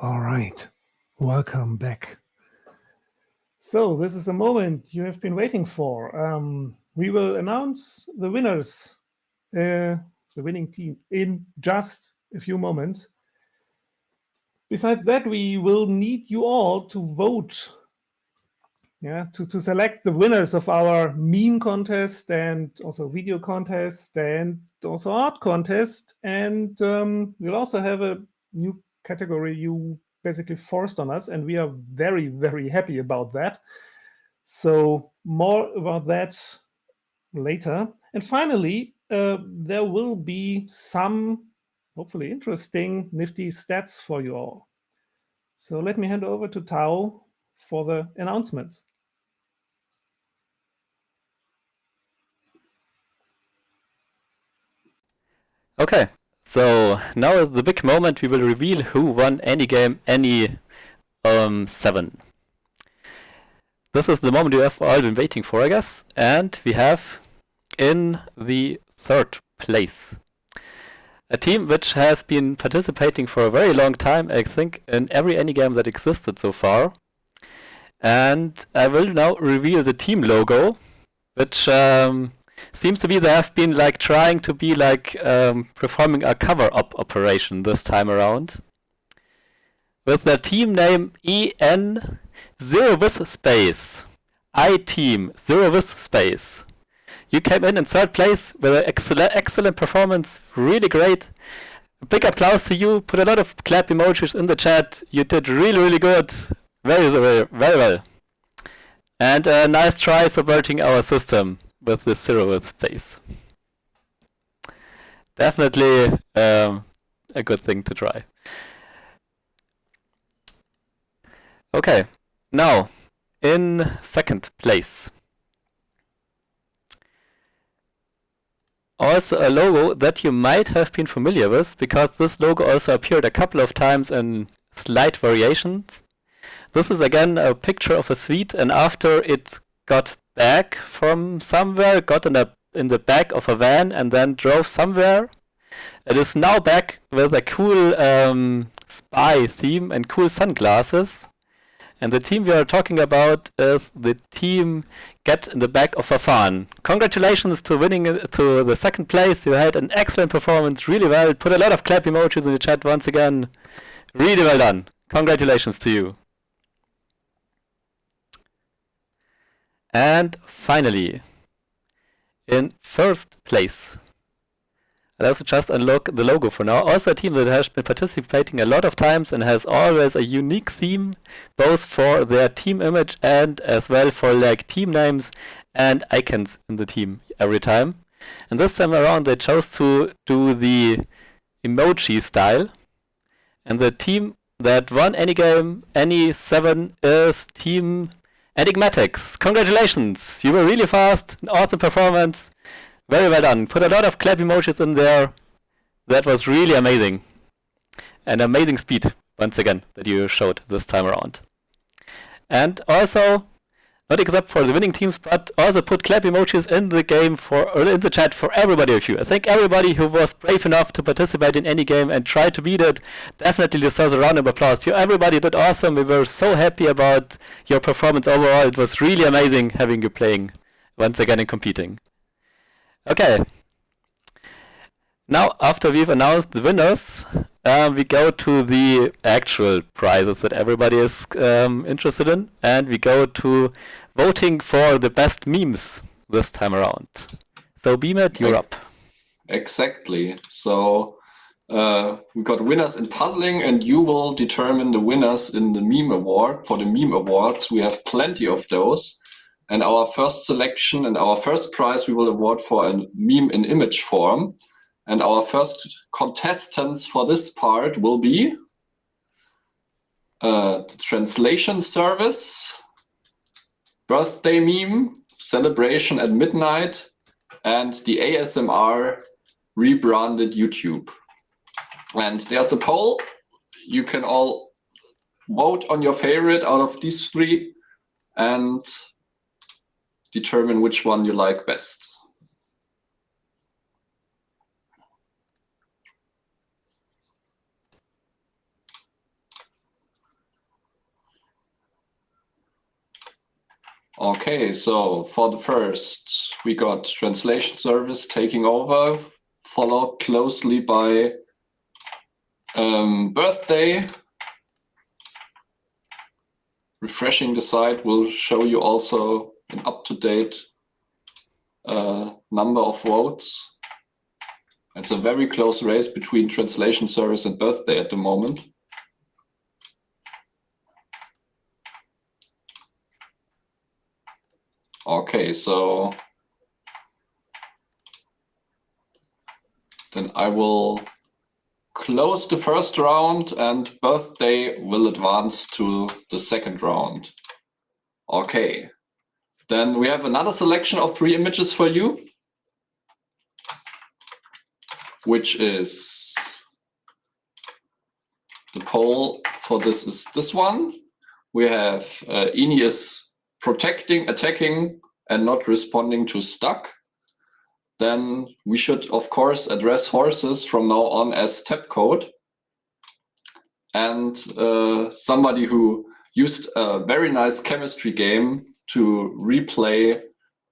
All right, welcome back. So this is a moment you have been waiting for. We will announce the winners, the winning team, in just a few moments. Besides that, we will need you all to vote, to select the winners of our meme contest and also video contest and also art contest. And we'll also have a new category you basically forced on us, and we are very, very happy about that. So more about that later. And finally, there will be some hopefully interesting, nifty stats for you all. So let me hand over to Tao for the announcements. Okay, so now is the big moment. We will reveal who won any game, any 7. This is the moment you have all been waiting for, I guess. And we have in the 3rd place a team which has been participating for a very long time, I think, in every any game that existed so far. And I will now reveal the team logo, which seems to be they have been like trying to be like performing a cover-up operation this time around. With the team name EN Zero With Space. I-Team Zero With Space. You came in 3rd place with an excellent performance, really great. Big applause to you, put a lot of clap emojis in the chat. You did really, really good. Very, very, very well. And a nice try subverting our system with the Zero With Space. Definitely a good thing to try. Okay, now in 2nd place. Also a logo that you might have been familiar with, because this logo also appeared a couple of times in slight variations. This is again a picture of a suite, and after it got back from somewhere, got in the back of a van and then drove somewhere. It is now back with a cool spy theme and cool sunglasses. And the team we are talking about is the team Get in the Back of a Fan. Congratulations to winning to the 2nd place. You had an excellent performance, really well. Put a lot of clap emojis in the chat once again. Really well done. Congratulations to you. And finally, in 1st place, I'll also just unlock the logo for now. Also a team that has been participating a lot of times and has always a unique theme, both for their team image and as well for like team names and icons in the team every time. And this time around they chose to do the emoji style. And the team that won any game, any 7, is Team Enigmatics. Congratulations! You were really fast, an awesome performance. Very well done. Put a lot of clap emojis in there. That was really amazing. And amazing speed, once again, that you showed this time around. And also, not except for the winning teams, but also put clap emojis in the game or in the chat for everybody of you. I think everybody who was brave enough to participate in any game and try to beat it definitely deserves a round of applause. You everybody did awesome. We were so happy about your performance overall. It was really amazing having you playing once again and competing. Okay. Now, after we've announced the winners, we go to the actual prizes that everybody is interested in, and we go to voting for the best memes this time around. So, Beamet, you're up. Exactly. So, we got winners in puzzling, and you will determine the winners in the meme award. For the meme awards, we have plenty of those. And our first selection and our first prize we will award for a meme in image form. And our first contestants for this part will be the translation service, birthday meme, celebration at midnight, and the ASMR rebranded YouTube. And there's a poll. You can all vote on your favorite out of these 3 and determine which one you like best. Okay, so for the first, we got translation service taking over, followed closely by birthday. Refreshing the site will show you also an up-to-date number of votes. It's a very close race between translation service and birthday at the moment. Okay, so then I will close the first round and birthday will advance to the second round. Okay, then we have another selection of 3 images for you, which is the poll for this is this one. We have Ini is protecting, attacking, and not responding to stuck. Then we should, of course, address horses from now on as tab code. And somebody who used a very nice chemistry game to replay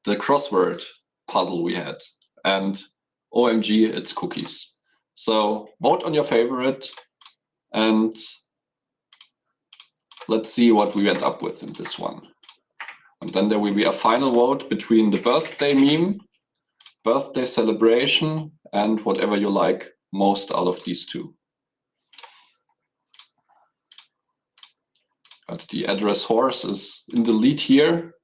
the crossword puzzle we had. And OMG, it's cookies. So vote on your favorite and let's see what we end up with in this one. And then there will be a final vote between the birthday meme, birthday celebration, and whatever you like most out of these 2. But the address horse is in the lead here.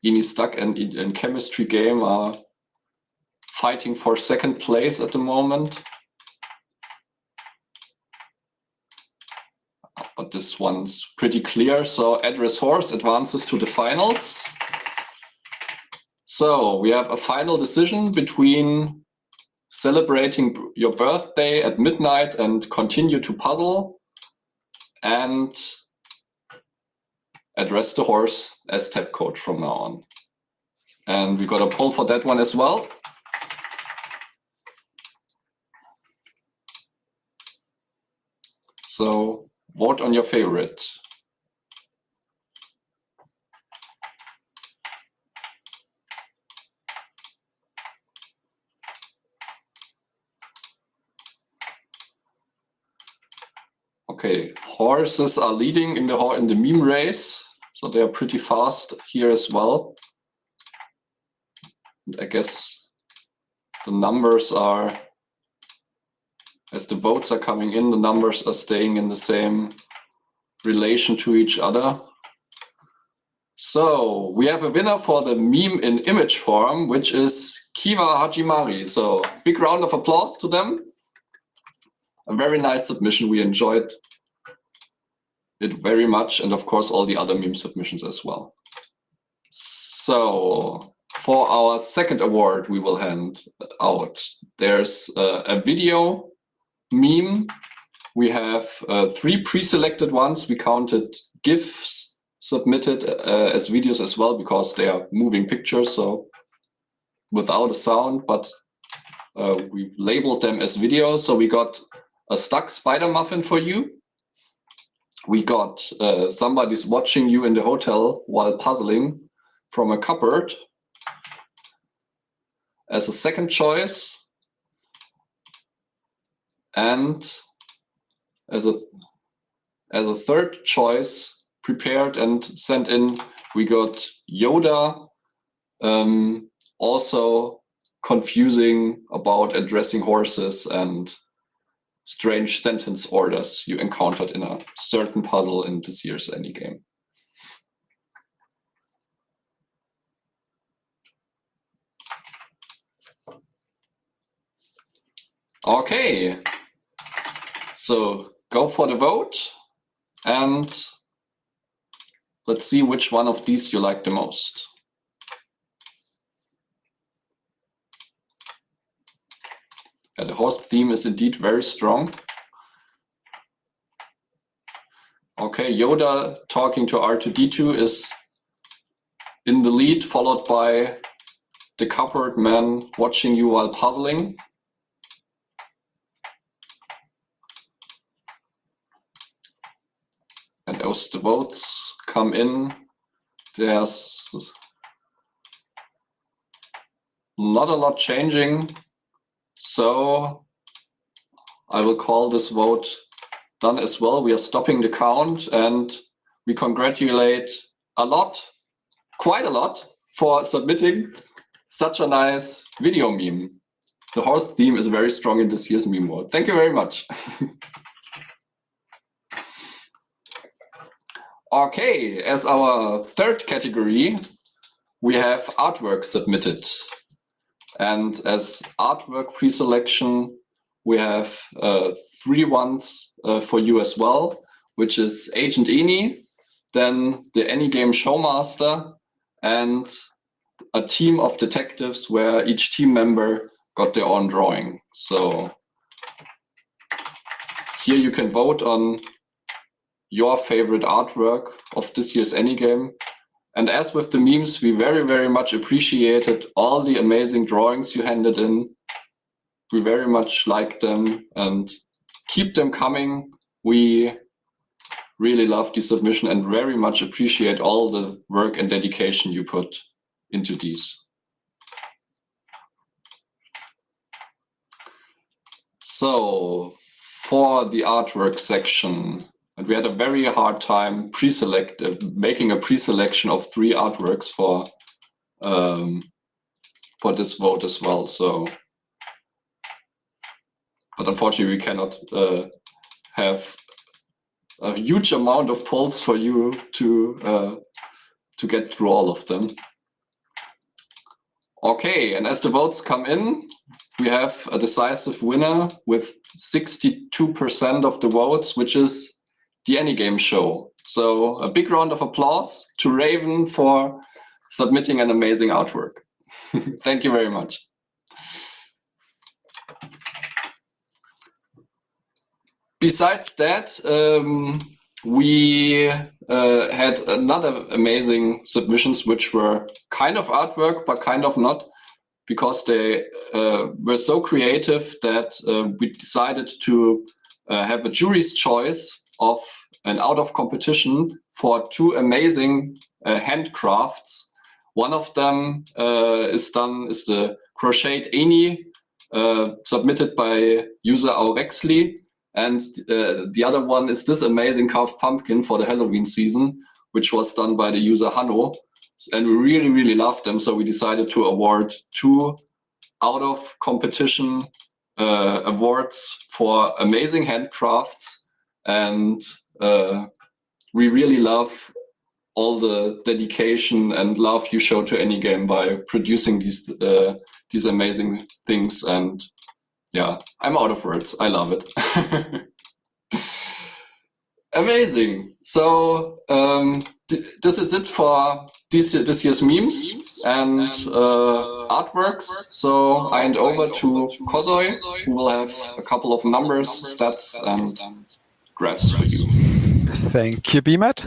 Ini Stuck and Chemistry Game are fighting for second place at the moment. But this one's pretty clear. So address horse advances to the finals. So we have a final decision between celebrating your birthday at midnight and continue to puzzle, and address the horse as tab code from now on. And we got a poll for that one as well. So vote on your favorite. Okay, horses are leading in the meme race, so they are pretty fast here as well. And I guess the numbers are, as the votes are coming in, the numbers are staying in the same relation to each other. So we have a winner for the meme in image form, which is Kiva Hajimari. So big round of applause to them. A very nice submission. We enjoyed it very much, and of course all the other meme submissions as well. So for our second award we will hand out, there's a video meme. We have 3 pre-selected ones. We counted GIFs submitted as videos as well because they are moving pictures, so without a sound, but we labeled them as videos. So we got a stuck spider muffin for you. We got somebody's watching you in the hotel while puzzling from a cupboard as a second choice. And as a third choice, prepared and sent in, we got Yoda, also confusing about addressing horses and strange sentence orders you encountered in a certain puzzle in this year's Any-Game. Okay, so go for the vote and let's see which one of these you like the most. Yeah, the horse theme is indeed very strong. Okay, Yoda talking to R2-D2 is in the lead, followed by the cupboard man watching you while puzzling. And as the votes come in, there's not a lot changing. So I will call this vote done as well. We are stopping the count and we congratulate quite a lot, for submitting such a nice video meme. The horse theme is very strong in this year's meme world. Thank you very much. Okay, as our third category, we have artwork submitted. And as artwork pre-selection, we have 3 ones for you as well, which is Agent Eni, then the Anygame Showmaster, and a team of detectives where each team member got their own drawing. So here you can vote on your favorite artwork of this year's Anygame. And as with the memes, we very, very much appreciated all the amazing drawings you handed in. We very much like them and keep them coming. We really love the submission and very much appreciate all the work and dedication you put into these. So for the artwork section, and we had a very hard time making a pre-selection of 3 artworks for this vote as well. So, but unfortunately, we cannot have a huge amount of polls for you to get through all of them. Okay, and as the votes come in, we have a decisive winner with 62% of the votes, which is the Anygame Show. So a big round of applause to Raven for submitting an amazing artwork. Thank you very much. Besides that, we had another amazing submissions, which were kind of artwork, but kind of not, because they were so creative that we decided to have a jury's choice of and out of competition for 2 amazing handcrafts. One of them is the Crocheted Eni, submitted by user Aurexley. And the other one is this amazing carved pumpkin for the Halloween season, which was done by the user Hanno. And we really, really loved them. So we decided to award 2 out of competition awards for amazing handcrafts. And we really love all the dedication and love you show to Anygame by producing these amazing things. And yeah, I'm out of words. I love it. Amazing. So this is it for this year's memes and artworks. So I hand over to Kozoi, who will have a couple of numbers, stats, and graphs for you. Thank you, BMAT.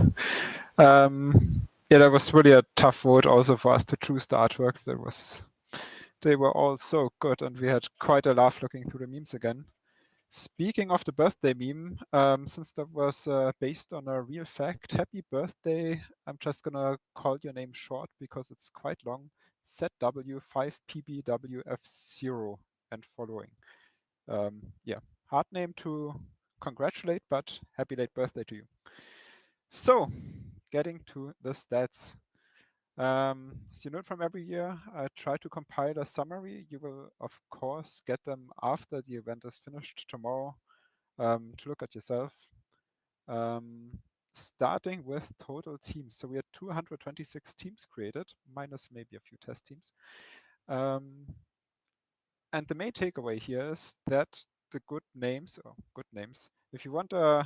Yeah, that was really a tough vote also for us to choose the artworks. They were all so good, and we had quite a laugh looking through the memes again. Speaking of the birthday meme, since that was based on a real fact, happy birthday. I'm just gonna call your name short because it's quite long. ZW5PBWF0 and following. Yeah, hard name to congratulate, but happy late birthday to you. So, getting to the stats. As you know from every year, I try to compile a summary. You will, of course, get them after the event is finished tomorrow to look at yourself. Starting with total teams. So we had 226 teams created, minus maybe a few test teams. And the main takeaway here is that the good names, if you want a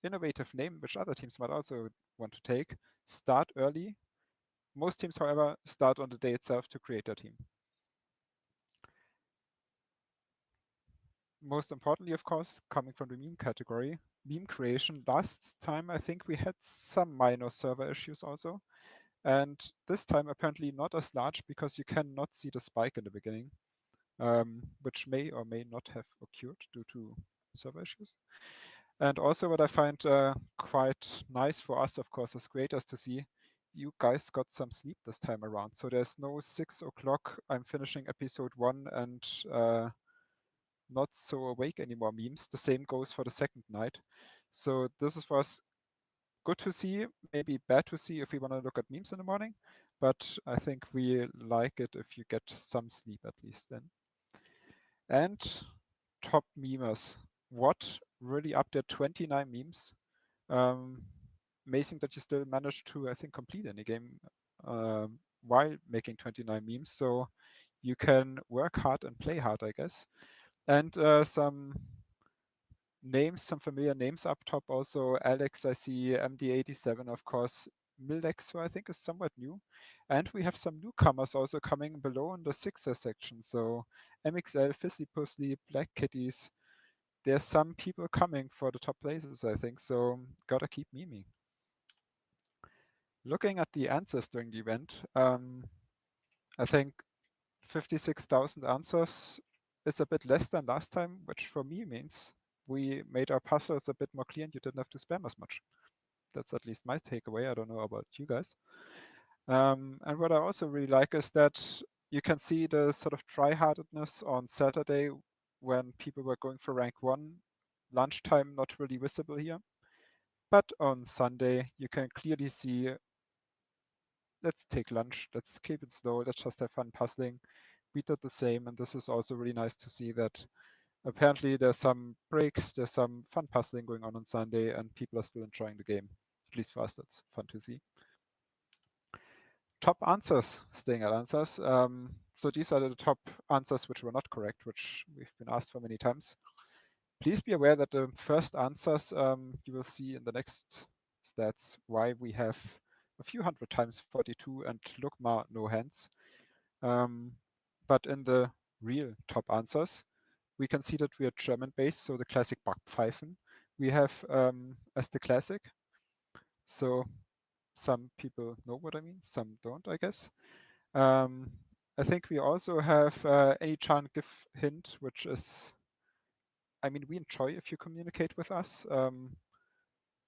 innovative name, which other teams might also want to take, start early. Most teams, however, start on the day itself to create their team. Most importantly, of course, coming from the meme category, meme creation. Last time, I think we had some minor server issues also. And this time, apparently not as large because you cannot see the spike in the beginning, which may or may not have occurred due to server issues. And also what I find quite nice for us, of course, as creators to see, you guys got some sleep this time around. So there's no 6 o'clock, I'm finishing episode 1 and not so awake anymore memes. The same goes for the second night. So this is for us good to see, maybe bad to see if we want to look at memes in the morning, but I think we like it if you get some sleep at least then. And top memers. What really up there, 29 memes. Amazing that you still managed to, I think, complete any game while making 29 memes. So you can work hard and play hard, I guess. And some names, some familiar names up top also. Alex, I see, MD87, of course. Mildex, who I think is somewhat new. And we have some newcomers also coming below in the Sixer section. So MXL, Fizzly Puzzly, Black Kitties. There's some people coming for the top places, I think. So gotta keep meming. Looking at the answers during the event, I think 56,000 answers is a bit less than last time, which for me means we made our puzzles a bit more clear and you didn't have to spam as much. That's at least my takeaway. I don't know about you guys. And what I also really like is that you can see the sort of tryhardedness on Saturday when people were going for rank 1. Lunchtime not really visible here. But on Sunday, you can clearly see, let's take lunch, let's keep it slow, let's just have fun puzzling. We did the same, and this is also really nice to see that apparently there's some breaks, there's some fun puzzling going on Sunday, and people are still enjoying the game. At least for us, that's fun to see. Top answers, staying at answers. So these are the top answers which were not correct, which we've been asked for many times. Please be aware that the first answers you will see in the next stats why we have a few hundred times 42 and Lukma no hands. But in the real top answers, we can see that we are German-based, so the classic Backpfeifen we have as the classic. So some people know what I mean, some don't, I guess. I think we also have any chance give hint, which is, I mean, we enjoy if you communicate with us,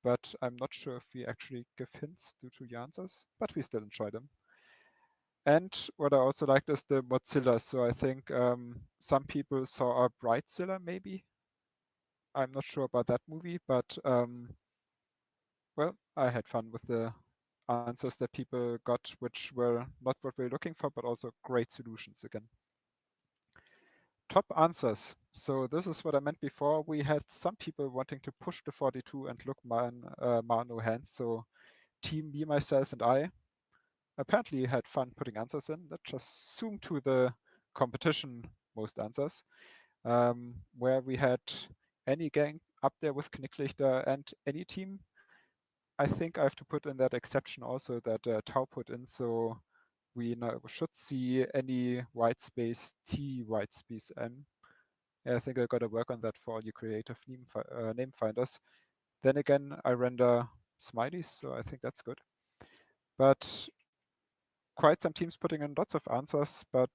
but I'm not sure if we actually give hints due to your answers, but we still enjoy them. And what I also liked is the Mozilla. So I think some people saw a Brightzilla maybe. I'm not sure about that movie, but well, I had fun with the answers that people got, which were not what we were looking for, but also great solutions again. Top answers. So this is what I meant before. We had some people wanting to push the 42 and look no hands. So team me, myself, and I apparently had fun putting answers in. Let's just zoom to the competition most answers, where we had any gang up there with Knicklichter and any team. I think I have to put in that exception also that Tau put in, so we should see any white space T, white space M. I think I got to work on that for all you creative name finders. Then again, I render smileys, so I think that's good. But quite some teams putting in lots of answers, but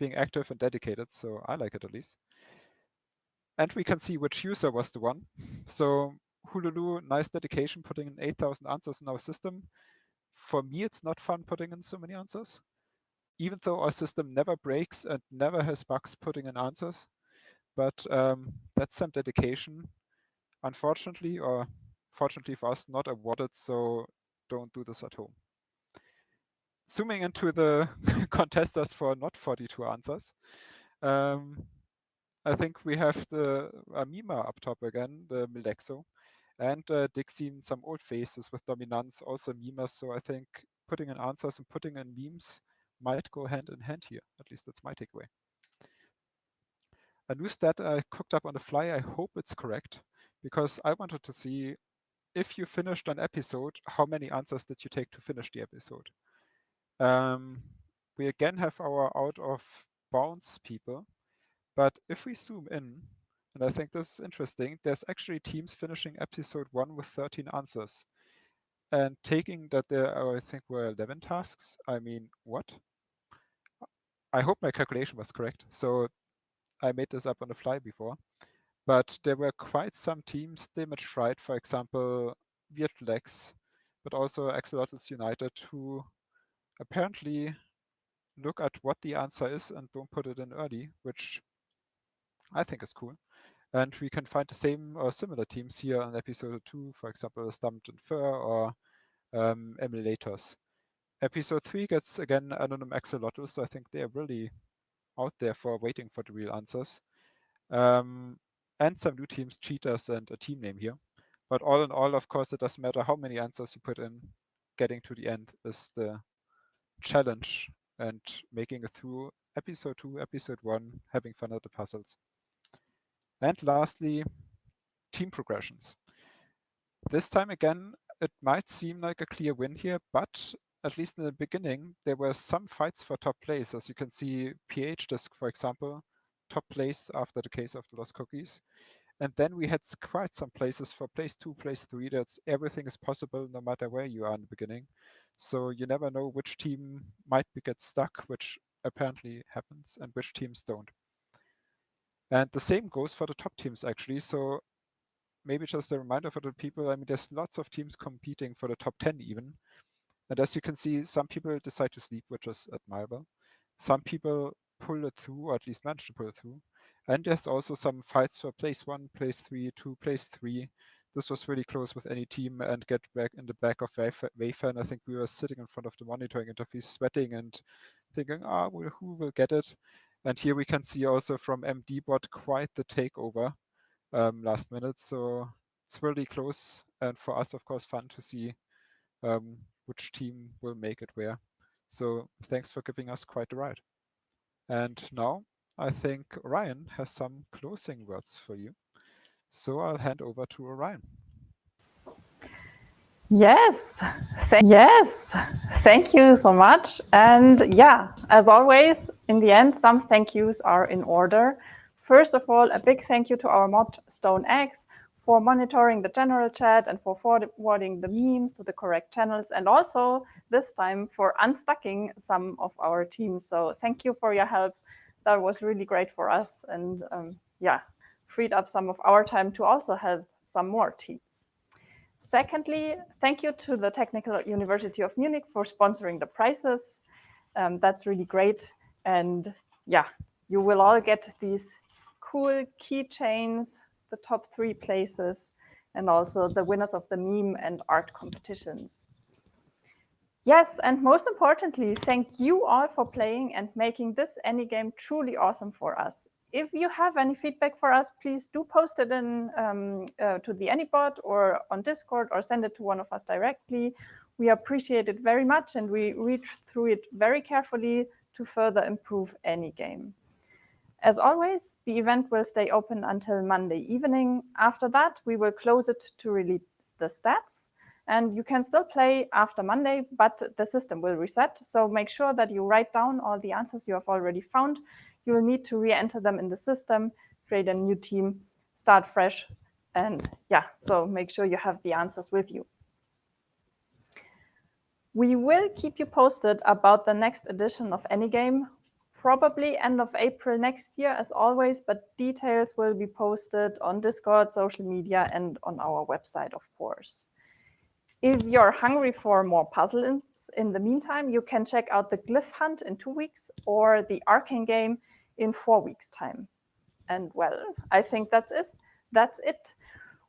being active and dedicated, so I like it at least. And we can see which user was the one. So Hululu, nice dedication, putting in 8,000 answers in our system. For me, it's not fun putting in so many answers. Even though our system never breaks and never has bugs putting in answers. But that's some dedication. Unfortunately, or fortunately for us, not awarded, so don't do this at home. Zooming into the contesters for not 42 answers, I think we have the Mima up top again, the Milexo, and Dixie, some old faces with dominance, also Mimas. So I think putting in answers and putting in memes might go hand in hand here. At least that's my takeaway. A new stat I cooked up on the fly, I hope it's correct, because I wanted to see if you finished an episode, how many answers did you take to finish the episode? We again have our out of bounds people, but if we zoom in, and I think this is interesting, there's actually teams finishing episode 1 with 13 answers. And taking that there are, I think, were 11 tasks, I mean, what? I hope my calculation was correct. So I made this up on the fly before. But there were quite some teams, Damage Fright, for example, Weird Flex, but also Axolotls United, who apparently look at what the answer is and don't put it in early, which I think is cool. And we can find the same or similar teams here on episode 2, for example, Stumped and Fur or Emulators. Episode 3 gets again Anonym Axolotls, so I think they are really out there for waiting for the real answers. And some new teams, Cheaters and a team name here. But all in all, of course, it doesn't matter how many answers you put in. Getting to the end is the challenge and making it through episode 2, episode 1, having fun at the puzzles. And lastly, team progressions. This time again, it might seem like a clear win here, but at least in the beginning, there were some fights for top place. As you can see, PH Disc, for example, top place after the case of the Lost Cookies. And then we had quite some places for place 2, place 3. That's everything is possible no matter where you are in the beginning. So you never know which team might get stuck, which apparently happens, and which teams don't. And the same goes for the top teams, actually. So maybe just a reminder for the people, I mean, there's lots of teams competing for the top 10 even. And as you can see, some people decide to sleep, which is admirable. Some people pull it through, or at least manage to pull it through. And there's also some fights for place 1, place 3, 2, place 3. This was really close with any team and get back in the back of Wafer. And I think we were sitting in front of the monitoring interface, sweating and thinking, well, who will get it? And here we can see also from MDBot quite the takeover last minute. So it's really close. And for us, of course, fun to see which team will make it where. So thanks for giving us quite the ride. And now I think Orion has some closing words for you. So I'll hand over to Orion. Yes, thank you so much. And yeah, as always, in the end, some thank yous are in order. First of all, a big thank you to our mod StoneX for monitoring the general chat and for forwarding the memes to the correct channels, and also this time for unstucking some of our teams. So thank you for your help. That was really great for us, and yeah, freed up some of our time to also help some more teams. Secondly, thank you to the Technical University of Munich for sponsoring the prizes. That's really great. And yeah, you will all get these cool keychains, the top 3 places, and also the winners of the meme and art competitions. Yes, and most importantly, thank you all for playing and making this AnyGame truly awesome for us. If you have any feedback for us, please do post it in to the AnyBot or on Discord, or send it to one of us directly. We appreciate it very much, and we read through it very carefully to further improve AnyGame. As always, the event will stay open until Monday evening. After that, we will close it to release the stats. And you can still play after Monday, but the system will reset. So make sure that you write down all the answers you have already found. You will need to re-enter them in the system, create a new team, start fresh. And yeah, so make sure you have the answers with you. We will keep you posted about the next edition of AnyGame, probably end of April next year, as always, but details will be posted on Discord, social media, and on our website, of course. If you're hungry for more puzzles in the meantime, you can check out the Glyph Hunt in 2 weeks or the Arcane game in 4 weeks' time. And well, I think that's it.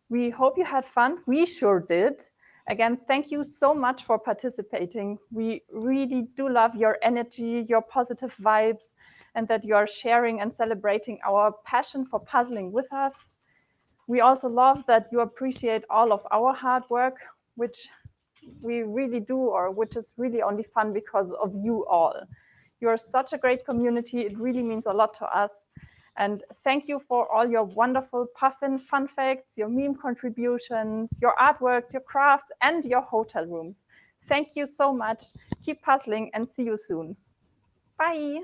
We hope you had fun. We sure did. Again, thank you so much for participating. We really do love your energy, your positive vibes, and that you are sharing and celebrating our passion for puzzling with us. We also love that you appreciate all of our hard work, which we really do, or which is really only fun because of you all. You are such a great community. It really means a lot to us. And thank you for all your wonderful Puffin fun facts, your meme contributions, your artworks, your crafts, and your hotel rooms. Thank you so much. Keep puzzling and see you soon. Bye.